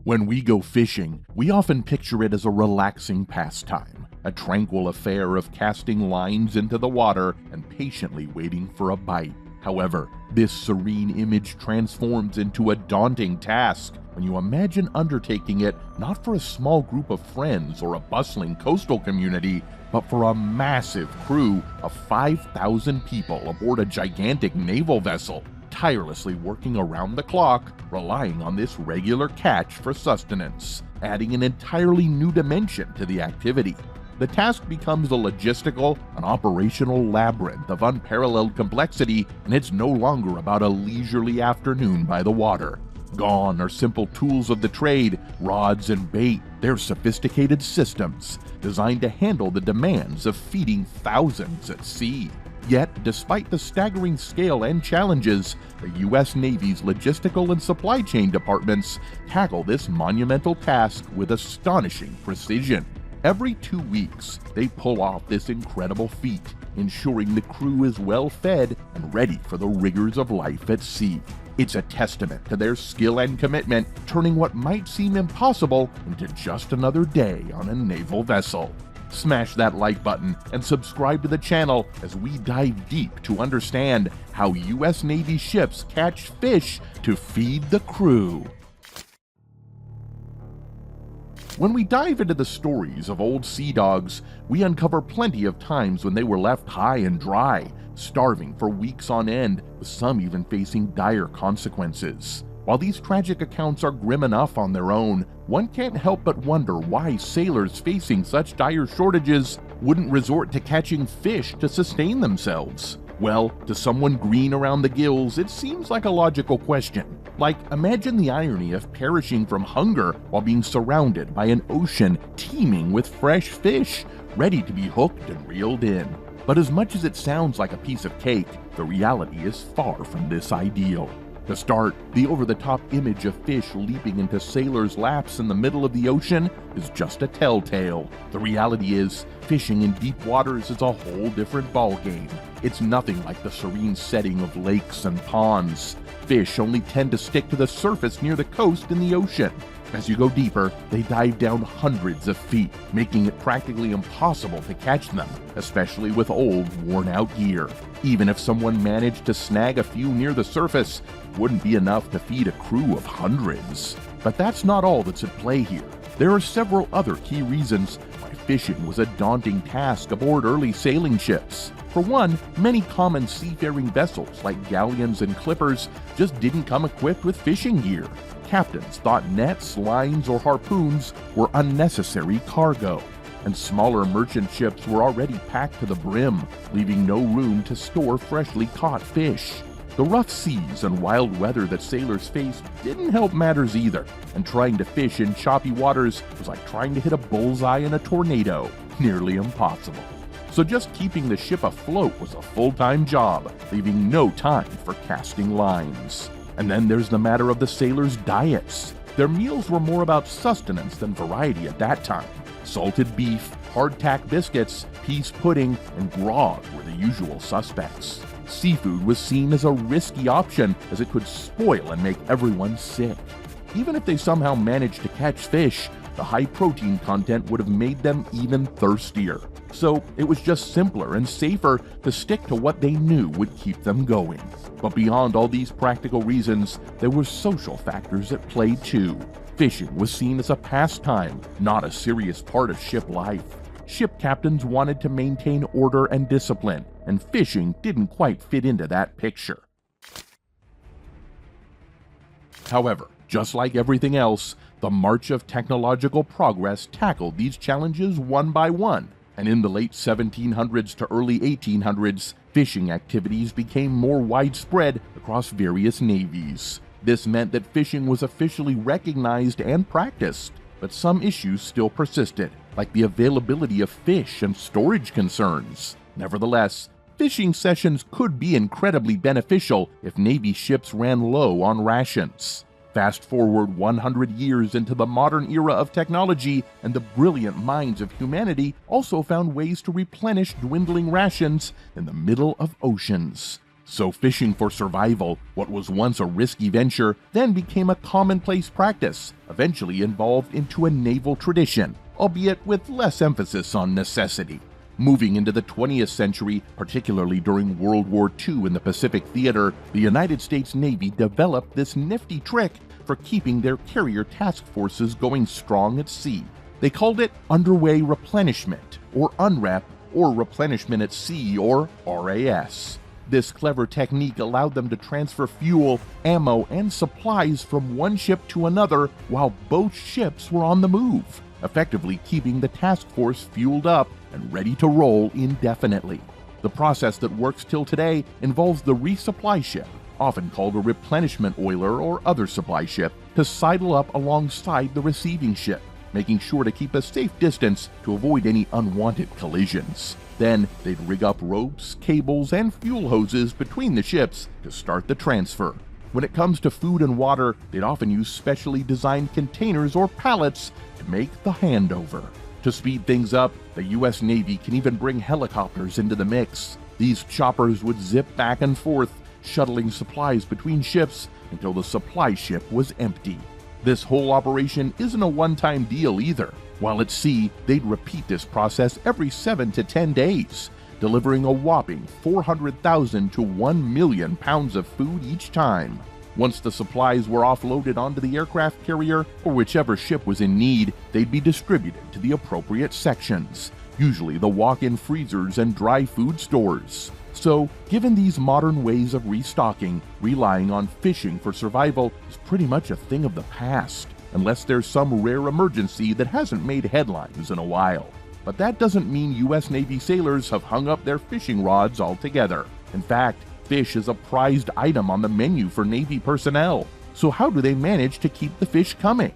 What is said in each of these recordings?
When we go fishing, we often picture it as a relaxing pastime, a tranquil affair of casting lines into the water and patiently waiting for a bite. However, this serene image transforms into a daunting task when you imagine undertaking it not for a small group of friends or a bustling coastal community, but for a massive crew of 5,000 people aboard a gigantic naval vessel, tirelessly working around the clock, relying on this regular catch for sustenance, adding an entirely new dimension to the activity. The task becomes a logistical and operational labyrinth of unparalleled complexity, and it's no longer about a leisurely afternoon by the water. Gone are simple tools of the trade, rods and bait. They're sophisticated systems designed to handle the demands of feeding thousands at sea. Yet, despite the staggering scale and challenges, the U.S. Navy's logistical and supply chain departments tackle this monumental task with astonishing precision. Every 2 weeks, they pull off this incredible feat, ensuring the crew is well fed and ready for the rigors of life at sea. It's a testament to their skill and commitment, turning what might seem impossible into just another day on a naval vessel. Smash that like button and subscribe to the channel as we dive deep to understand how U.S. Navy ships catch fish to feed the crew. When we dive into the stories of old sea dogs, we uncover plenty of times when they were left high and dry, starving for weeks on end, with some even facing dire consequences. While these tragic accounts are grim enough on their own, one can't help but wonder why sailors facing such dire shortages wouldn't resort to catching fish to sustain themselves. Well, to someone green around the gills, it seems like a logical question. Like, imagine the irony of perishing from hunger while being surrounded by an ocean teeming with fresh fish, ready to be hooked and reeled in. But as much as it sounds like a piece of cake, the reality is far from this ideal. To start, the over-the-top image of fish leaping into sailors' laps in the middle of the ocean is just a telltale. The reality is, fishing in deep waters is a whole different ballgame. It's nothing like the serene setting of lakes and ponds. Fish only tend to stick to the surface near the coast in the ocean. As you go deeper, they dive down hundreds of feet, making it practically impossible to catch them, especially with old, worn-out gear. Even if someone managed to snag a few near the surface, it wouldn't be enough to feed a crew of hundreds. But that's not all that's at play here. There are several other key reasons why fishing was a daunting task aboard early sailing ships. For one, many common seafaring vessels like galleons and clippers just didn't come equipped with fishing gear. Captains thought nets, lines, or harpoons were unnecessary cargo, and smaller merchant ships were already packed to the brim, leaving no room to store freshly caught fish. The rough seas and wild weather that sailors faced didn't help matters either, and trying to fish in choppy waters was like trying to hit a bullseye in a tornado, nearly impossible. So just keeping the ship afloat was a full-time job, leaving no time for casting lines. And then there's the matter of the sailors' diets. Their meals were more about sustenance than variety at that time. Salted beef, hardtack biscuits, pease pudding, and grog were the usual suspects. Seafood was seen as a risky option as it could spoil and make everyone sick. Even if they somehow managed to catch fish, the high protein content would have made them even thirstier. So it was just simpler and safer to stick to what they knew would keep them going. But beyond all these practical reasons, there were social factors at play too. Fishing was seen as a pastime, not a serious part of ship life. Ship captains wanted to maintain order and discipline, and fishing didn't quite fit into that picture. However, just like everything else, the march of technological progress tackled these challenges one by one, and in the late 1700s to early 1800s, fishing activities became more widespread across various navies. This meant that fishing was officially recognized and practiced, but some issues still persisted, like the availability of fish and storage concerns. Nevertheless, fishing sessions could be incredibly beneficial if Navy ships ran low on rations. Fast forward 100 years into the modern era of technology, and the brilliant minds of humanity also found ways to replenish dwindling rations in the middle of oceans. So fishing for survival, what was once a risky venture, then became a commonplace practice, eventually evolved into a naval tradition, albeit with less emphasis on necessity. Moving into the 20th century, particularly during World War II in the Pacific Theater, the United States Navy developed this nifty trick for keeping their carrier task forces going strong at sea. They called it underway replenishment, or UNREP, or replenishment at sea, or RAS. This clever technique allowed them to transfer fuel, ammo, and supplies from one ship to another while both ships were on the move, effectively keeping the task force fueled up and ready to roll indefinitely. The process that works till today involves the resupply ship, often called a replenishment oiler or other supply ship, to sidle up alongside the receiving ship, making sure to keep a safe distance to avoid any unwanted collisions. Then they'd rig up ropes, cables, and fuel hoses between the ships to start the transfer. When it comes to food and water, they'd often use specially designed containers or pallets to make the handover. To speed things up, the U.S. Navy can even bring helicopters into the mix. These choppers would zip back and forth, shuttling supplies between ships until the supply ship was empty. This whole operation isn't a one-time deal either. While at sea, they'd repeat this process every 7 to 10 days, delivering a whopping 400,000 to 1 million pounds of food each time. Once the supplies were offloaded onto the aircraft carrier, or whichever ship was in need, they'd be distributed to the appropriate sections, usually the walk-in freezers and dry food stores. So, given these modern ways of restocking, relying on fishing for survival is pretty much a thing of the past, unless there's some rare emergency that hasn't made headlines in a while. But that doesn't mean U.S. Navy sailors have hung up their fishing rods altogether. In fact, fish is a prized item on the menu for Navy personnel. So how do they manage to keep the fish coming?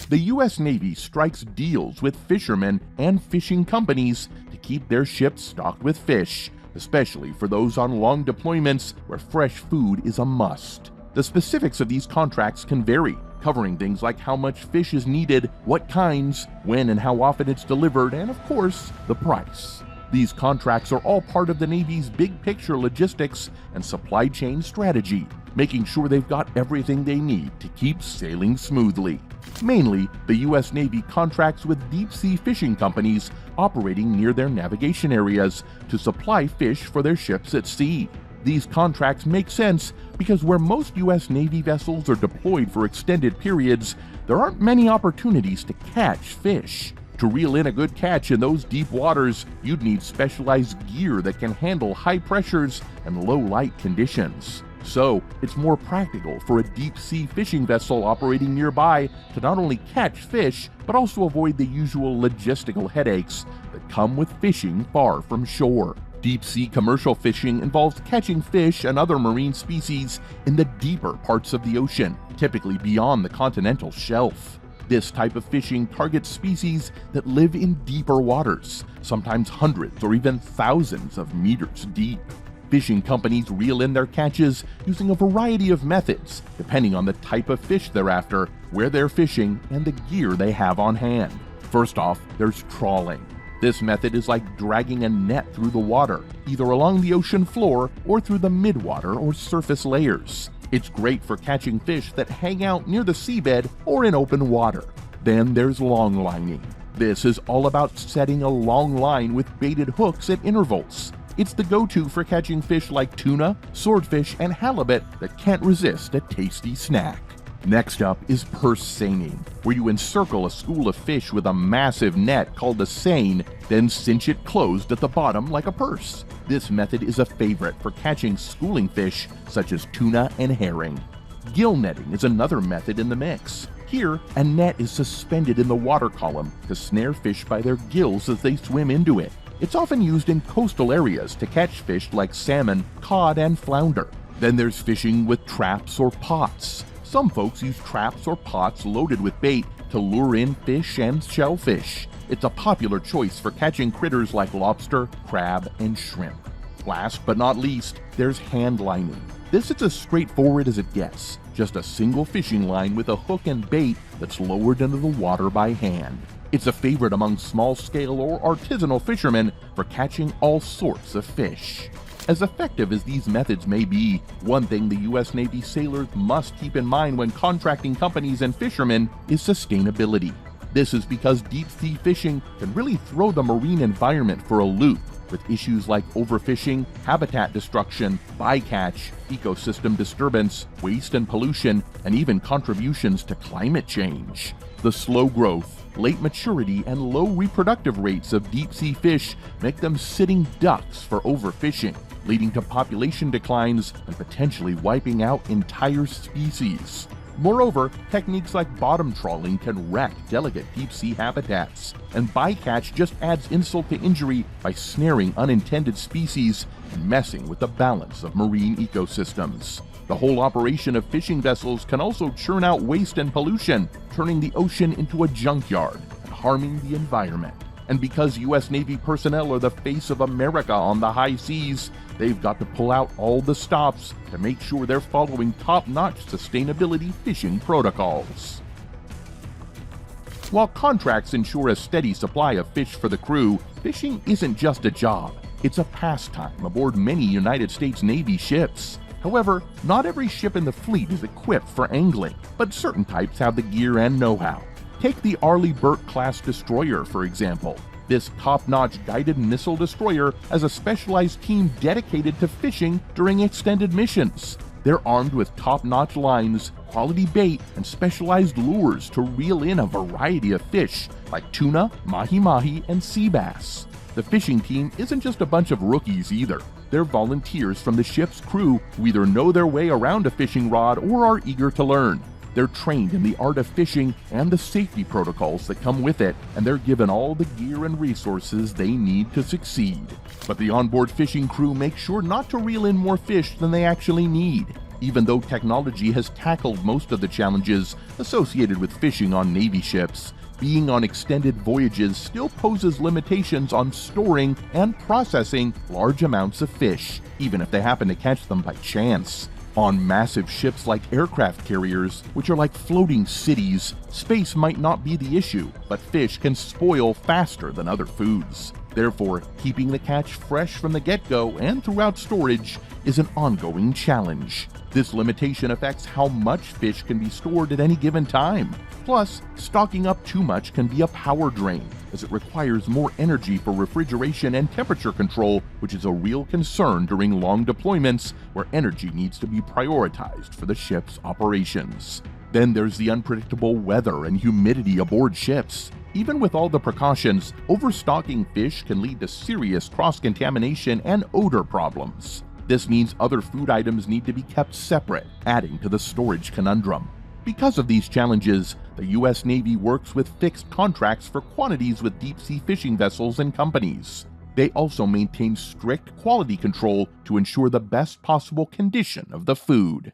The U.S. Navy strikes deals with fishermen and fishing companies to keep their ships stocked with fish, especially for those on long deployments where fresh food is a must. The specifics of these contracts can vary, covering things like how much fish is needed, what kinds, when and how often it's delivered, and of course, the price. These contracts are all part of the Navy's big picture logistics and supply chain strategy, making sure they've got everything they need to keep sailing smoothly. Mainly, the U.S. Navy contracts with deep-sea fishing companies operating near their navigation areas to supply fish for their ships at sea. These contracts make sense because where most U.S. Navy vessels are deployed for extended periods, there aren't many opportunities to catch fish. To reel in a good catch in those deep waters, you'd need specialized gear that can handle high pressures and low light conditions. So, it's more practical for a deep-sea fishing vessel operating nearby to not only catch fish, but also avoid the usual logistical headaches that come with fishing far from shore. Deep-sea commercial fishing involves catching fish and other marine species in the deeper parts of the ocean, typically beyond the continental shelf. This type of fishing targets species that live in deeper waters, sometimes hundreds or even thousands of meters deep. Fishing companies reel in their catches using a variety of methods, depending on the type of fish they're after, where they're fishing, and the gear they have on hand. First off, there's trawling. This method is like dragging a net through the water, either along the ocean floor or through the midwater or surface layers. It's great for catching fish that hang out near the seabed or in open water. Then there's long lining. This is all about setting a long line with baited hooks at intervals. It's the go-to for catching fish like tuna, swordfish, and halibut that can't resist a tasty snack. Next up is purse seining, where you encircle a school of fish with a massive net called a seine, then cinch it closed at the bottom like a purse. This method is a favorite for catching schooling fish such as tuna and herring. Gill netting is another method in the mix. Here, a net is suspended in the water column to snare fish by their gills as they swim into it. It's often used in coastal areas to catch fish like salmon, cod, and flounder. Then there's fishing with traps or pots. Some folks use traps or pots loaded with bait to lure in fish and shellfish. It's a popular choice for catching critters like lobster, crab, and shrimp. Last but not least, there's hand lining. This is as straightforward as it gets. Just a single fishing line with a hook and bait that's lowered into the water by hand. It's a favorite among small-scale or artisanal fishermen for catching all sorts of fish. As effective as these methods may be, one thing the U.S. Navy sailors must keep in mind when contracting companies and fishermen is sustainability. This is because deep-sea fishing can really throw the marine environment for a loop, with issues like overfishing, habitat destruction, bycatch, ecosystem disturbance, waste and pollution, and even contributions to climate change. The slow growth, late maturity, and low reproductive rates of deep-sea fish make them sitting ducks for overfishing, leading to population declines and potentially wiping out entire species. Moreover, techniques like bottom trawling can wreck delicate deep-sea habitats, and bycatch just adds insult to injury by snaring unintended species and messing with the balance of marine ecosystems. The whole operation of fishing vessels can also churn out waste and pollution, turning the ocean into a junkyard and harming the environment. And because U.S. Navy personnel are the face of America on the high seas, they've got to pull out all the stops to make sure they're following top-notch sustainability fishing protocols. While contracts ensure a steady supply of fish for the crew, fishing isn't just a job. It's a pastime aboard many United States Navy ships. However, not every ship in the fleet is equipped for angling, but certain types have the gear and know-how. Take the Arleigh Burke-class destroyer, for example. This top-notch guided missile destroyer has a specialized team dedicated to fishing during extended missions. They're armed with top-notch lines, quality bait, and specialized lures to reel in a variety of fish like tuna, mahi-mahi, and sea bass. The fishing team isn't just a bunch of rookies either. They're volunteers from the ship's crew who either know their way around a fishing rod or are eager to learn. They're trained in the art of fishing and the safety protocols that come with it, and they're given all the gear and resources they need to succeed. But the onboard fishing crew makes sure not to reel in more fish than they actually need. Even though technology has tackled most of the challenges associated with fishing on Navy ships, being on extended voyages still poses limitations on storing and processing large amounts of fish, even if they happen to catch them by chance. On massive ships like aircraft carriers, which are like floating cities, space might not be the issue, but fish can spoil faster than other foods. Therefore, keeping the catch fresh from the get-go and throughout storage is an ongoing challenge. This limitation affects how much fish can be stored at any given time. Plus, stocking up too much can be a power drain, as it requires more energy for refrigeration and temperature control, which is a real concern during long deployments where energy needs to be prioritized for the ship's operations. Then there's the unpredictable weather and humidity aboard ships. Even with all the precautions, overstocking fish can lead to serious cross-contamination and odor problems. This means other food items need to be kept separate, adding to the storage conundrum. Because of these challenges, the U.S. Navy works with fixed contracts for quantities with deep-sea fishing vessels and companies. They also maintain strict quality control to ensure the best possible condition of the food.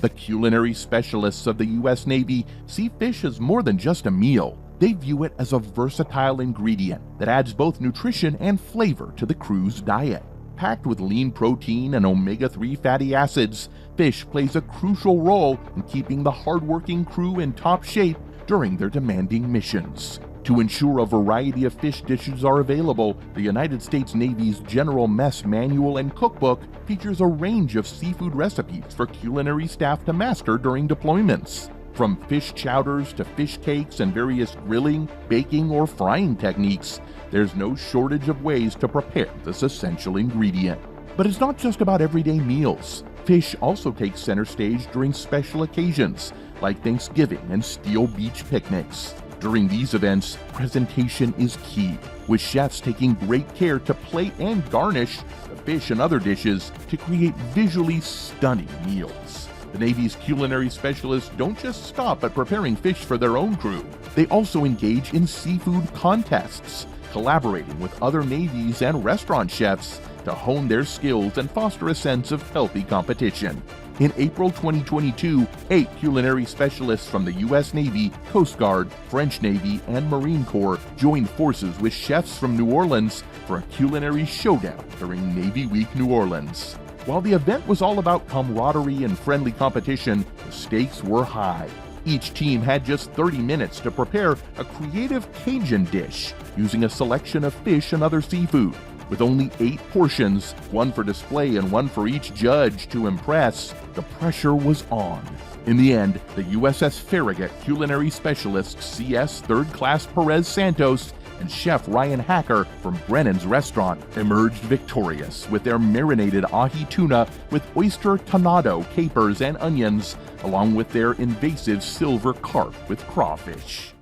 The culinary specialists of the U.S. Navy see fish as more than just a meal. They view it as a versatile ingredient that adds both nutrition and flavor to the crew's diet. Packed with lean protein and omega-3 fatty acids, fish plays a crucial role in keeping the hardworking crew in top shape during their demanding missions. To ensure a variety of fish dishes are available, the United States Navy's General Mess Manual and Cookbook features a range of seafood recipes for culinary staff to master during deployments. From fish chowders to fish cakes and various grilling, baking, or frying techniques, there's no shortage of ways to prepare this essential ingredient. But it's not just about everyday meals. Fish also takes center stage during special occasions, like Thanksgiving and Steel Beach picnics. During these events, presentation is key, with chefs taking great care to plate and garnish the fish and other dishes to create visually stunning meals. The Navy's culinary specialists don't just stop at preparing fish for their own crew. They also engage in seafood contests, collaborating with other navies and restaurant chefs to hone their skills and foster a sense of healthy competition. In April 2022, 8 culinary specialists from the U.S. Navy, Coast Guard, French Navy, and Marine Corps joined forces with chefs from New Orleans for a culinary showdown during Navy Week New Orleans. While the event was all about camaraderie and friendly competition, the stakes were high. Each team had just 30 minutes to prepare a creative Cajun dish using a selection of fish and other seafood. With only 8 portions, one for display and one for each judge to impress, the pressure was on. In the end, the USS Farragut culinary specialist CS Third Class Perez Santos and Chef Ryan Hacker from Brennan's Restaurant emerged victorious with their marinated ahi tuna with oyster tonado, capers, and onions, along with their invasive silver carp with crawfish.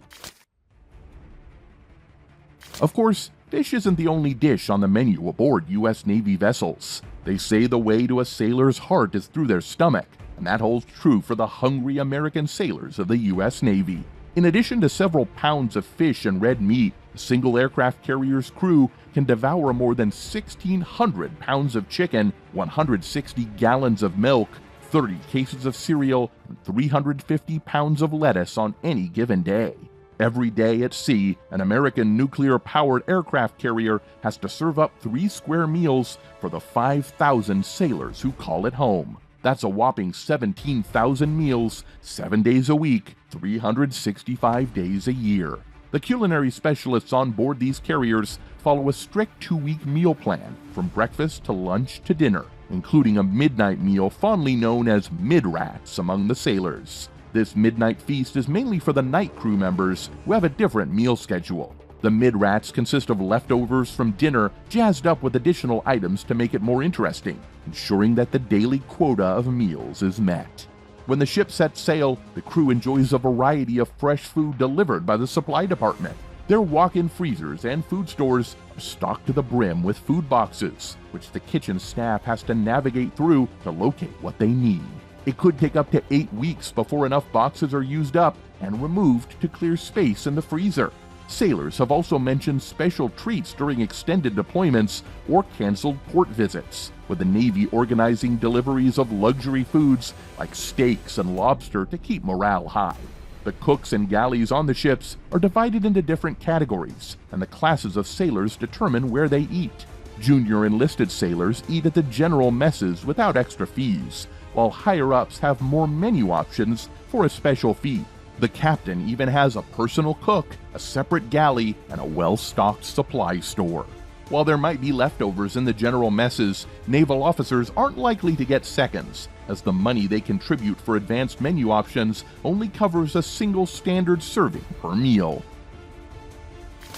Of course, fish isn't the only dish on the menu aboard U.S. Navy vessels. They say the way to a sailor's heart is through their stomach, and that holds true for the hungry American sailors of the U.S. Navy. In addition to several pounds of fish and red meat, a single aircraft carrier's crew can devour more than 1,600 pounds of chicken, 160 gallons of milk, 30 cases of cereal, and 350 pounds of lettuce on any given day. Every day at sea, an American nuclear-powered aircraft carrier has to serve up 3 square meals for the 5,000 sailors who call it home. That's a whopping 17,000 meals, 7 days a week, 365 days a year. The culinary specialists on board these carriers follow a strict 2-week meal plan, from breakfast to lunch to dinner, including a midnight meal fondly known as mid-rats among the sailors. This midnight feast is mainly for the night crew members who have a different meal schedule. The mid-rats consist of leftovers from dinner jazzed up with additional items to make it more interesting, ensuring that the daily quota of meals is met. When the ship sets sail, the crew enjoys a variety of fresh food delivered by the supply department. Their walk-in freezers and food stores are stocked to the brim with food boxes, which the kitchen staff has to navigate through to locate what they need. It could take up to 8 weeks before enough boxes are used up and removed to clear space in the freezer. Sailors have also mentioned special treats during extended deployments or canceled port visits, with the Navy organizing deliveries of luxury foods like steaks and lobster to keep morale high. The cooks and galleys on the ships are divided into different categories, and the classes of sailors determine where they eat. Junior enlisted sailors eat at the general messes without extra fees, while higher-ups have more menu options for a special fee. The captain even has a personal cook, a separate galley, and a well-stocked supply store. While there might be leftovers in the general messes, naval officers aren't likely to get seconds, as the money they contribute for advanced menu options only covers a single standard serving per meal.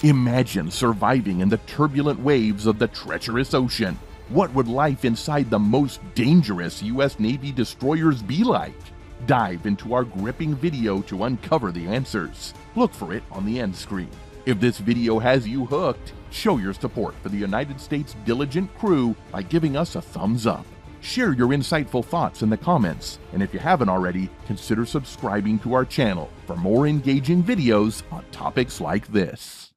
Imagine surviving in the turbulent waves of the treacherous ocean. What would life inside the most dangerous U.S. Navy destroyers be like? Dive into our gripping video to uncover the answers. Look for it on the end screen. If this video has you hooked, show your support for the United States diligent crew by giving us a thumbs up. Share your insightful thoughts in the comments, and if you haven't already, consider subscribing to our channel for more engaging videos on topics like this.